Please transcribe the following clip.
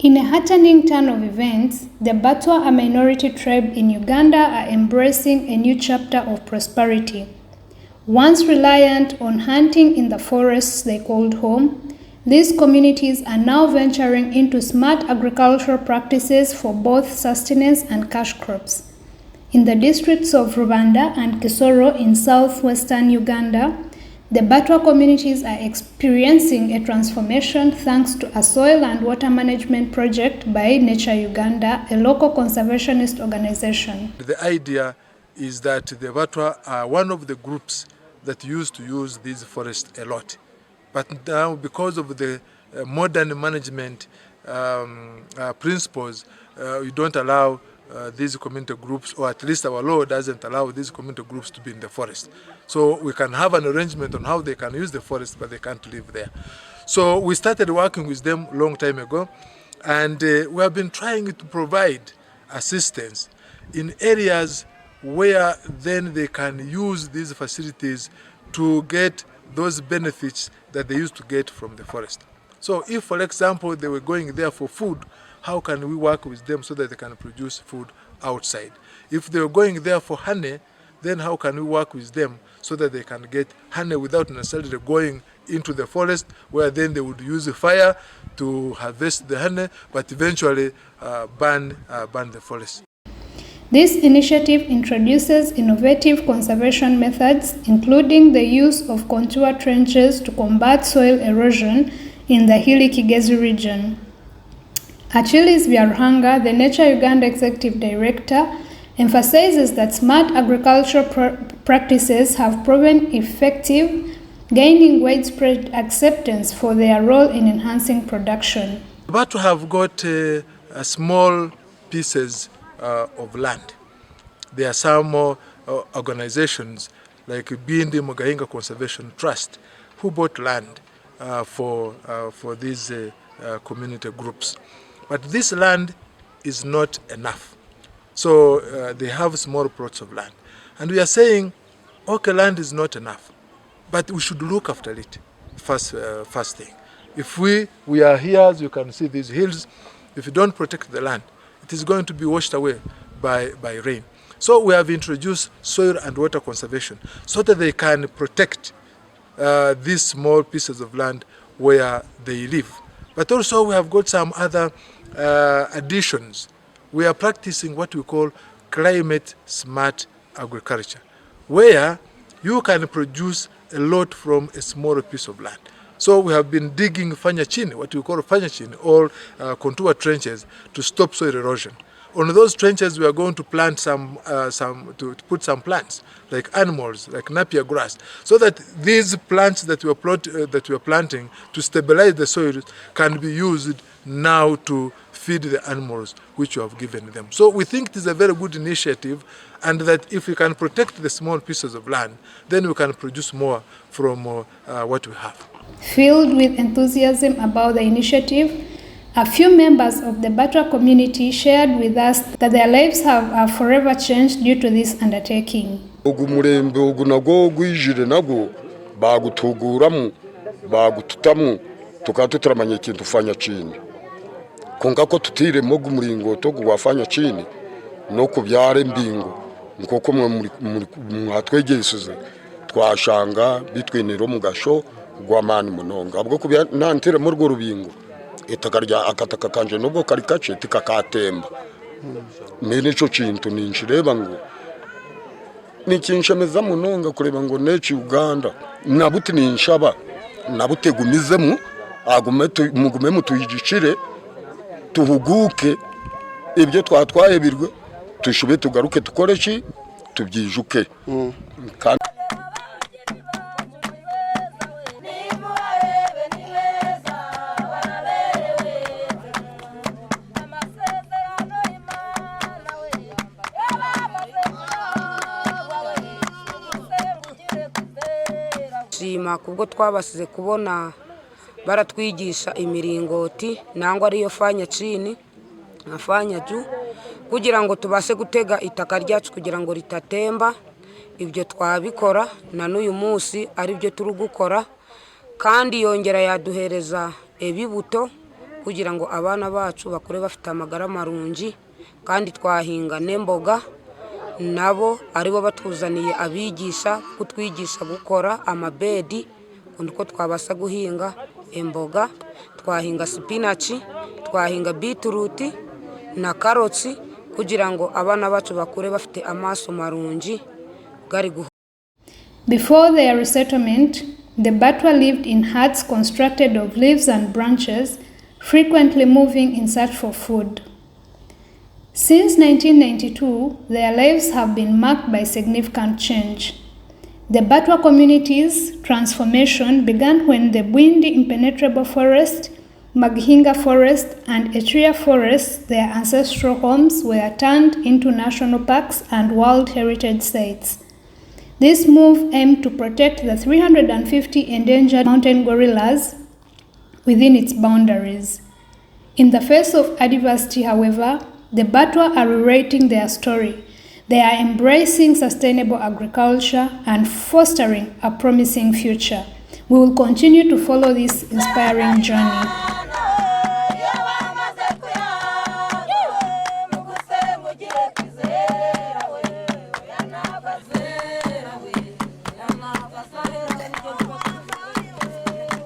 In a heartening turn of events, the Batwa, a minority tribe in Uganda, are embracing a new chapter of prosperity. Once reliant on hunting in the forests they called home, these communities are now venturing into smart agricultural practices for both sustenance and cash crops. In the districts of Rubanda and Kisoro in southwestern Uganda, the Batwa communities are experiencing a transformation thanks to a soil and water management project by Nature Uganda, a local conservationist organization. The idea is that the Batwa are one of the groups that used to use these forests a lot. But now, because of the modern management principles, we don't allow these community groups, or at least our law doesn't allow these community groups to be in the forest. So we can have an arrangement on how they can use the forest, but they can't live there. So we started working with them a long time ago, and we have been trying to provide assistance in areas where then they can use these facilities to get those benefits that they used to get from the forest. So if, for example, they were going there for food, how can we work with them so that they can produce food outside? If they were going there for honey, then how can we work with them so that they can get honey without necessarily going into the forest, where then they would use the fire to harvest the honey, but eventually burn the forest. This initiative introduces innovative conservation methods, including the use of contour trenches to combat soil erosion in the hilly Kigezi region. Achilles Byaruhanga, the Nature Uganda Executive Director, emphasizes that smart agricultural practices have proven effective, gaining widespread acceptance for their role in enhancing production. But to have got small pieces of land. There are some organizations like Bindi Mugahinga Conservation Trust who bought land for these community groups. But this land is not enough. So they have small plots of land. And we are saying, okay, land is not enough, but we should look after it first thing. If we are here, as you can see these hills, if you don't protect the land, it is going to be washed away by rain. So we have introduced soil and water conservation so that they can protect these small pieces of land where they live. But also we have got some other additions. We are practicing what we call climate smart agriculture, where you can produce a lot from a small piece of land. So we have been digging fanya chini, what we call fanya chini, or contour trenches to stop soil erosion. On those trenches, we are going to plant to put some plants, like animals, like napier grass, so that these plants that we are planting to stabilize the soil can be used now to feed the animals which you have given them. So we think it is a very good initiative, and that if we can protect the small pieces of land, then we can produce more from what we have. Filled with enthusiasm about the initiative, a few members of the Batwa community shared with us that their lives have forever changed due to this undertaking. Ogumulembe ogunago gwijire nago bagutuguramu bagututamu tukatuturamanye kintu fanya chini konga ko tutire mogu muringoto gwafanya chini no kubyare mbingo nkoko mwatwegesuze twashanga bitwenero mugasho gwamani munonga abwo kubya nantire mu rwo rubingo itakarya akataka kanje nubwo kari kace tikakatemba mene cyo kintu ninshireba ngo nikinshemeza munonga kureba ngo Nature Uganda nabuti ninshaba nabutegumizemu mugume mutuyigicire tuhuguke ibyo twatwaye birwe tushube tugaruke tukore ki tubyijuke kubwo twabasize kubona baratwigisha imiringoti nangwa ariyo fanya chini na fanya juu kugira ngo tubashe gutega itaka ryacu kugira ngo ritatemba. Ibyo twabikora na n'uyu munsi ari byo turi gukora, kandi yongera yaduhereza ebibuto kugira ngo abana bacu bakure bafite amagara marungi, kandi twahinga n'emboga nabo aribo batuzaniye abigisha kutwigisha gukora amabedi uko twabasa guhinga emboga, twahinga spinach, twahinga beetroot na karotsi kugira ngo abana bacu bakure bafite amaso marungi gari guhu. Before their resettlement, the Batwa lived in huts constructed of leaves and branches, frequently moving in search for food. Since 1992, their lives have been marked by significant change. The Batwa community's transformation began when the Bwindi Impenetrable Forest, Maghinga Forest, and Etria Forest, their ancestral homes, were turned into national parks and World Heritage Sites. This move aimed to protect the 350 endangered mountain gorillas within its boundaries. In the face of adversity, however, the Batwa are rewriting their story. They are embracing sustainable agriculture and fostering a promising future. We will continue to follow this inspiring journey.